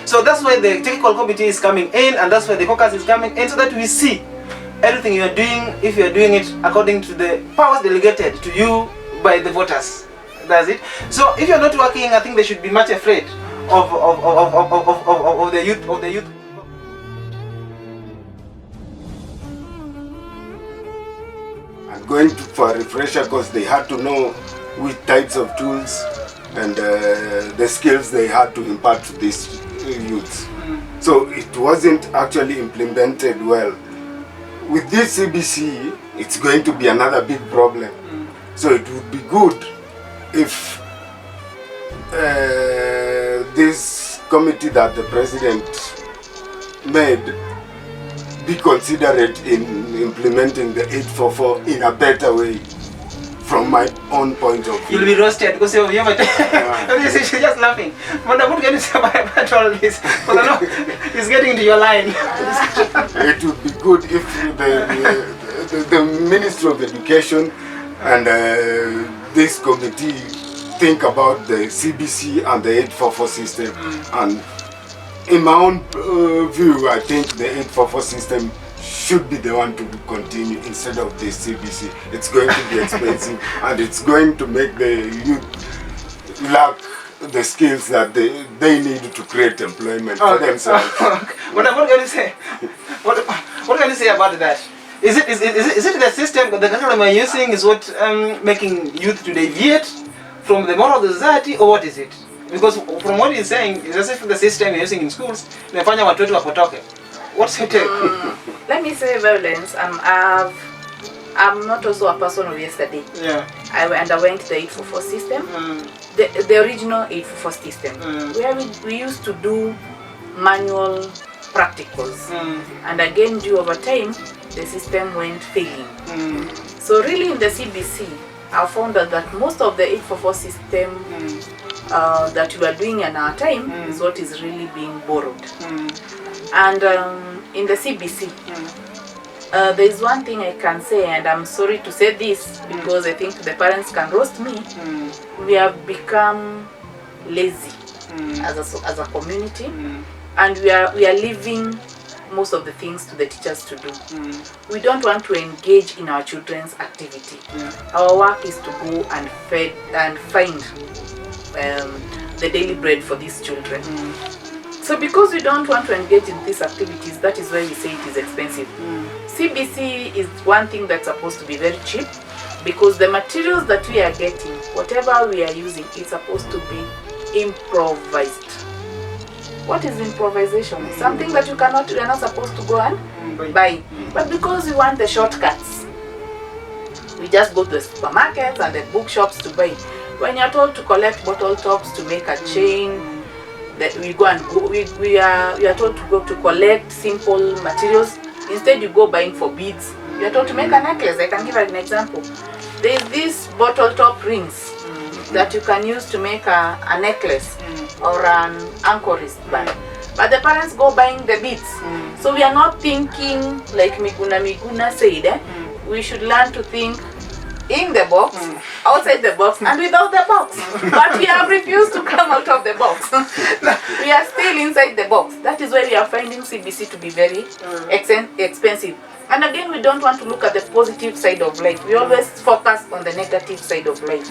So that's why the technical committee is coming in, and that's why the caucus is coming in, so that we see everything you are doing, if you are doing it according to the powers delegated to you by the voters. That's it. So if you're not working, I think they should be much afraid of the youth. I'm going for a refresher course. They had to know which types of tools and the skills they had to impart to these youths. So it wasn't actually implemented well. With this CBC, it's going to be another big problem. So it would be good if this committee that the president made be considerate in implementing the 844 in a better way, from my own point of view. You'll be roasted because you have she's just laughing. But what can you say about all this? But I know it's getting into your line. It would be good if the Ministry of Education and this committee think about the CBC and the 844 system. And in my own view, I think the 844 system should be the one to continue instead of the CBC. It's going to be expensive and it's going to make the youth lack the skills that they need to create employment for themselves. What can you say? What can you say about that? Is it the system the curriculum we're using is what making youth to deviate from the moral of the society, or what is it? Because from what he's saying, it's as if the system you're using in schools, inafanya watu wetu wapotoke. What's your take? Let me say violence. I'm not also a person of yesterday. Yeah. I underwent the 844 system, the original 844 system, where we used to do manual practicals. And again, due over time, the system went failing. So really in the CBC, I found that most of the 844 system that we are doing in our time is what is really being borrowed. And in the CBC, there is one thing I can say, and I'm sorry to say this because I think the parents can roast me. We have become lazy as a community, and we are leaving most of the things to the teachers to do. We don't want to engage in our children's activity. Our work is to go and find the daily bread for these children. So because we don't want to engage in these activities, that is why we say it is expensive. CBC is one thing that's supposed to be very cheap, because the materials that we are getting, whatever we are using, is supposed to be improvised. What is improvisation? It's something that you are not supposed to go and buy. But because we want the shortcuts, we just go to the supermarkets and the bookshops to buy. When you're told to collect bottle tops to make a chain, that we are told to go to collect simple materials. Instead you go buying for beads. You are told to make a necklace. I can give an example. There is these bottle top rings that you can use to make a necklace or an ankle wrist band. But the parents go buying the beads. So we are not thinking like Miguna said. We should learn to think in the box, outside the box, and without the box. But we have refused to come out of the box. We are still inside the box. That is why we are finding CBC to be very expensive. And again, we don't want to look at the positive side of life. We always focus on the negative side of life.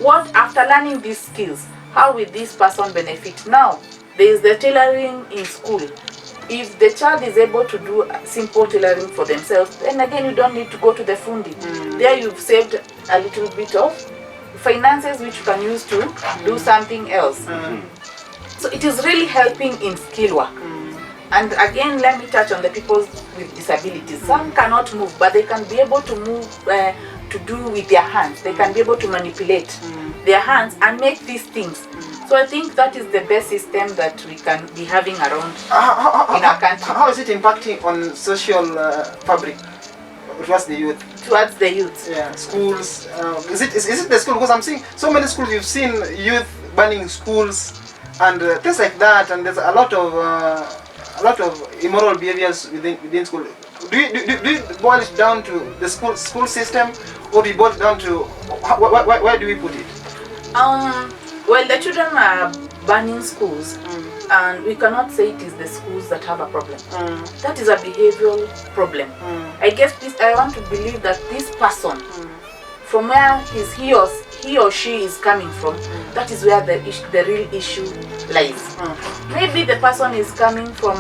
What, after learning these skills, how will this person benefit? Now, there is the tailoring in school. If the child is able to do simple tailoring for themselves, then again you don't need to go to the fundi. There you've saved a little bit of finances which you can use to do something else. So it is really helping in skill work. And again, let me touch on the people with disabilities. Some cannot move, but they can be able to move, to do with their hands. They can be able to manipulate their hands and make these things. So I think that is the best system that we can be having around in our country. How is it impacting on social fabric towards the youth? Towards the youth. Yeah, schools. Is it the school? Because I'm seeing so many schools. You've seen youth burning schools and things like that, and there's a lot of immoral behaviors within school. Do you boil it down to the school system, or do you boil it down to where do we put it? Well, the children are burning schools. And we cannot say it is the schools that have a problem. That is a behavioral problem. I guess I want to believe that this person, from where he or she is coming from, that is where the real issue lies. Maybe the person is coming from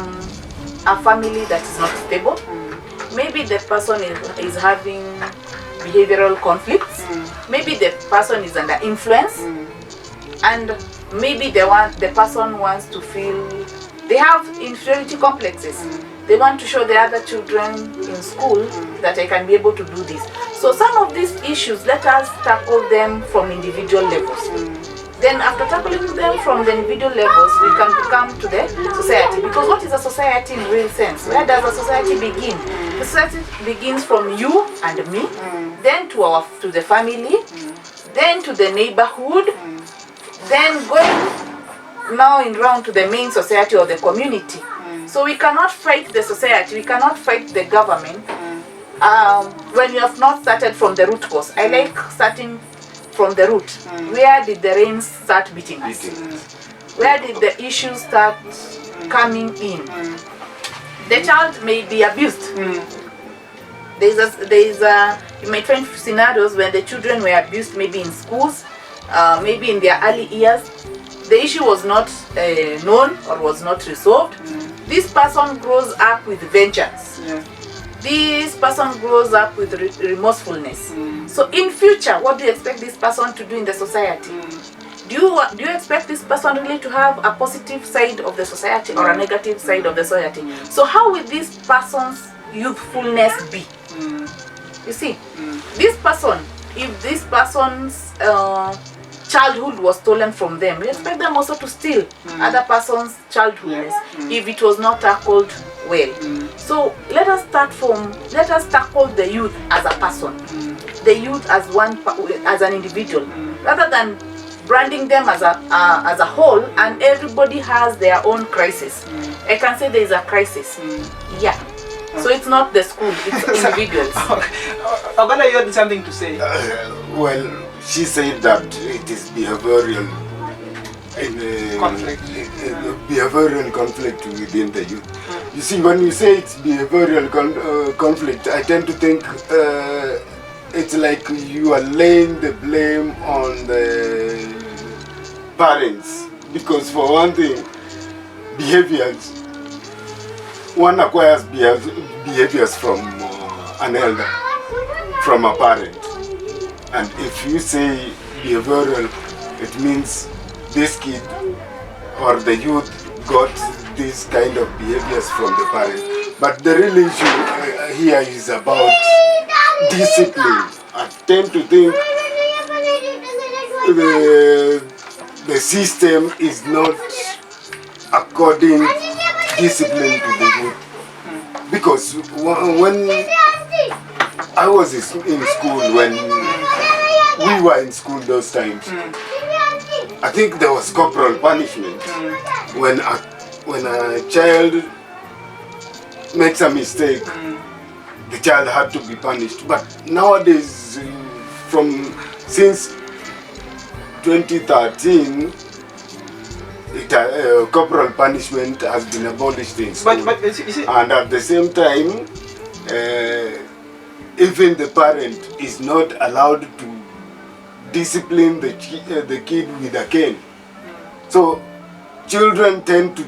a family that is not stable. Maybe the person is having behavioral conflicts. Maybe the person is under influence. And maybe the person wants to feel they have inferiority complexes. They want to show the other children in school that I can be able to do this. So some of these issues, let us tackle them from individual levels. Then after tackling them from the individual levels, we can come to the society. Because what is a society in real sense? Where does a society begin? The society begins from you and me, then to the family, then to the neighborhood, then going now in round to the main society or the community. So we cannot fight the society, we cannot fight the government when you have not started from the root cause. I like starting from the root. Where did the rains start beating us? Where did the issues start coming in? The child may be abused. You might find scenarios where the children were abused, maybe in schools, maybe in their early years. The issue was not known or was not resolved. This person grows up with vengeance. This person grows up with remorsefulness. So in future, what do you expect this person to do in the society? Do you expect this person really to have a positive side of the society or a negative side of the society? So how will this person's youthfulness be? You see, this person, if this person's childhood was stolen from them, we expect them also to steal other person's childhoodness if it was not tackled well. So let us tackle the youth as a person, the youth as an individual, rather than branding them as a whole, and everybody has their own crisis. I can say there is a crisis. Yeah. So it's not the school, it's individuals. Ogada, you had something to say. Well, she said that it is behavioral behavioral conflict within the youth. You see, when you say it's behavioral conflict, I tend to think it's like you are laying the blame on the parents, because for one thing, behaviors, one acquires behaviors from an elder, from a parent. And if you say behavioral, it means this kid or the youth got this kind of behaviors from the parent. But the real issue here is about discipline. I tend to think the system is not according discipline to the youth. Because when I was in school, when we were in school those times, I think there was corporal punishment. When a child makes a mistake, the child had to be punished. But nowadays, since 2013, corporal punishment has been abolished in school. But you see, and at the same time, even the parent is not allowed to discipline the kid with a cane. So children tend to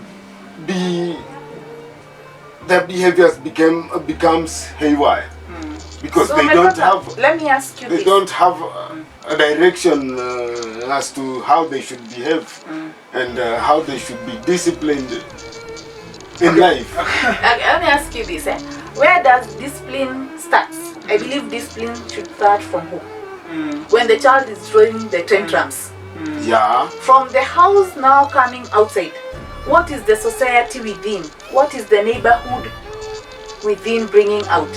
be, their behaviors becomes haywire, because So they my don't brother, have let me ask you they this. don't have a direction as to how they should behave and how they should be disciplined in life. Let me ask you this. Where does discipline start? I believe discipline should start from home. When the child is throwing the tantrums. Yeah. From the house now coming outside, what is the society within? What is the neighborhood within bringing out?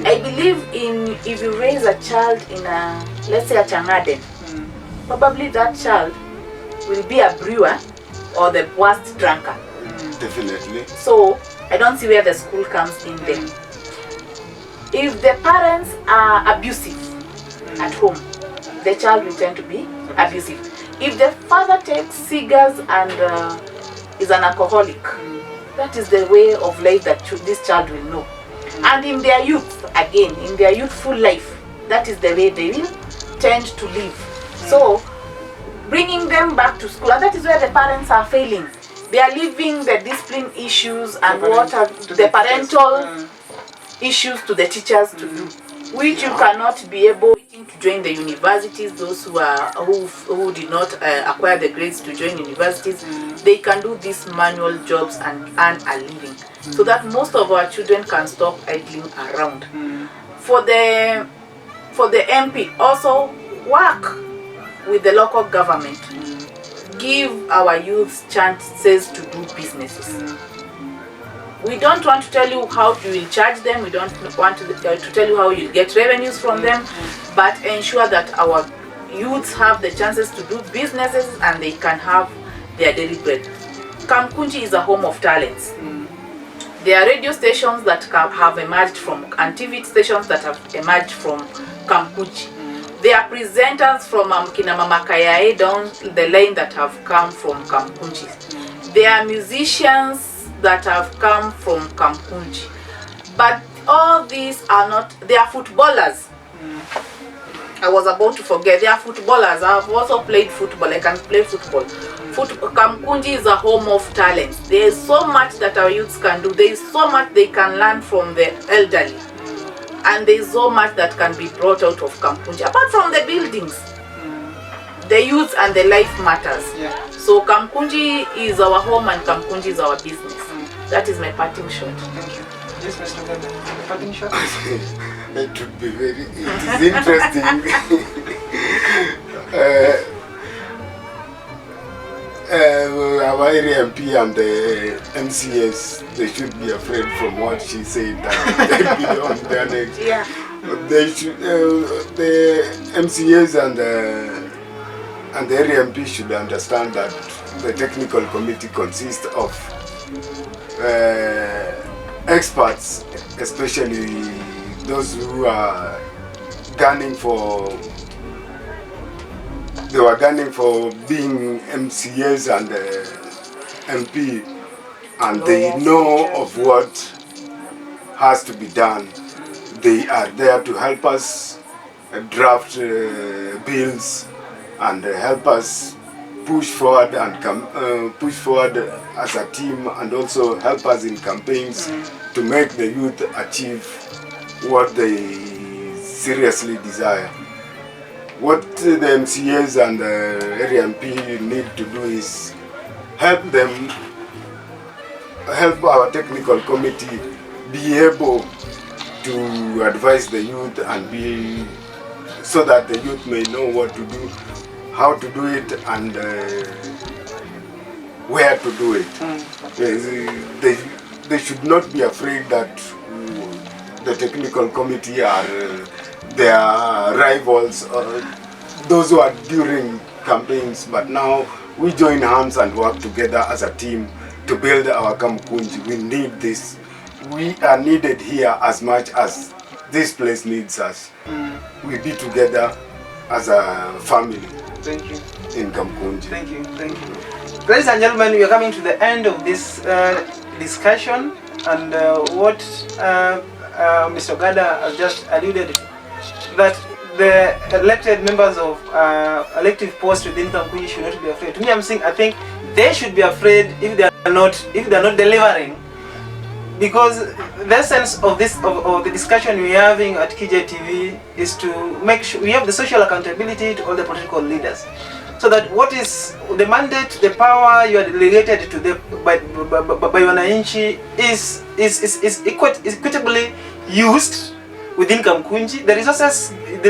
I believe if you raise a child in let's say a Changaden, probably that child will be a brewer or the worst drunkard. Definitely. So I don't see where the school comes in there. If the parents are abusive at home, the child will tend to be abusive. If the father takes cigars and is an alcoholic. That is the way of life that this child will know. And in their youth, again, in their youthful life, that is the way they will tend to live. So, bringing them back to school, and that is where the parents are failing. They are leaving the discipline issues and what are the parental issues to the teachers to do, which you cannot be able to join the universities. Those who did not acquire the grades to join universities, they can do these manual jobs and earn a living, so that most of our children can stop idling around. For the MP, also work with the local government. Give our youths chances to do businesses. We don't want to tell you how you will charge them. We don't want to tell you how you'll get revenues from them, but ensure that our youths have the chances to do businesses and they can have their daily bread. Kamukunji is a home of talents. There are radio stations that have emerged from, and TV stations that have emerged from Kamukunji. There are presenters from Kina Mama Kayae down the line that have come from Kamukunji. There are musicians that have come from Kamukunji. But all these are not, they are footballers. I was about to forget, they are footballers. I have also played football, I can play football. Kamukunji is a home of talents. There is so much that our youths can do. There is so much they can learn from the elderly. And there is so much that can be brought out of Kamukunji. Apart from the buildings, the youth and the life matters. So Kamukunji is our home and Kamukunji is our business. That is my parting shot. Thank you. Yes, Mr. Gada, parting shot? It would be very, it is interesting. Our area MP and the MCS, they should be afraid from what she said that they be on their next. They should, the MCS and the area MP should understand that the technical committee consists of experts, especially those who are gunning for. They were gunning for being MCAs and MP, and they know of what has to be done. They are there to help us draft bills and help us push forward and push forward as a team, and also help us in campaigns to make the youth achieve what they seriously desire. What the MCAs and the area MP need to do is help our technical committee be able to advise the youth and so that the youth may know what to do, how to do it, and where to do it. They should not be afraid that the technical committee are their rivals, those who are during campaigns, but now we join hands and work together as a team to build our Kamukunji. We need this. We are needed here as much as this place needs us. We be together as a family. Thank you. In Kamukunji. Thank you. Thank you. Ladies and gentlemen, we are coming to the end of this discussion, and what Mr. Gada has just alluded to, that the elected members of elective posts within Kamukunji should not be afraid. To me, I think they should be afraid if they are not delivering, because the essence of this of the discussion we're having at Kijee TV is to make sure we have the social accountability to all the political leaders, so that what is the mandate, the power you are delegated to by wananchi is equitably used within Kamukunji. The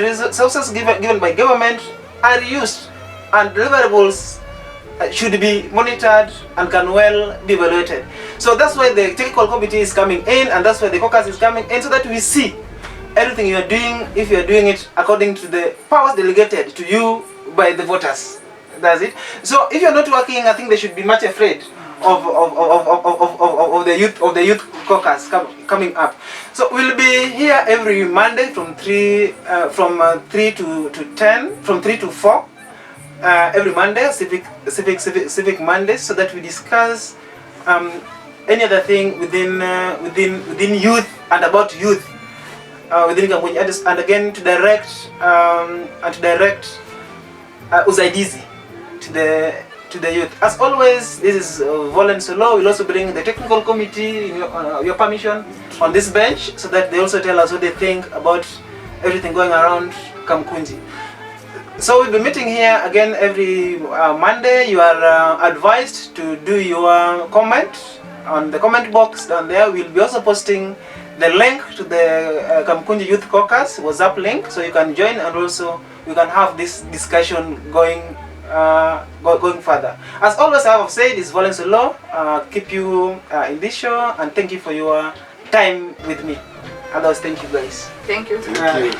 resources given by government are used, and deliverables should be monitored and can well be evaluated. So that's why the technical committee is coming in, and that's why the caucus is coming in, so that we see everything you are doing, if you are doing it according to the powers delegated to you by the voters. That's it. So if you are not working, I think they should be much afraid of the youth caucus coming up. So we'll be here every Monday from 3 to 10, from 3 to 4. every Monday, civic Mondays, so that we discuss any other thing within youth and about youth within Kamukunji, and again to direct usaidizi to the youth. As always, this is volence oloo. We'll also bring the technical committee, in your permission, on this bench, so that they also tell us what they think about everything going around Kamukunji. So we'll be meeting here again every Monday. You are advised to do your comment on the comment box down there. We'll be also posting the link to the Kamukunji Youth Caucus WhatsApp link, so you can join, and also we can have this discussion going further. As always, I have said, is volence oloo. Keep you in this show, and thank you for your time with me. Otherwise, thank you guys. Thank you. Thank you.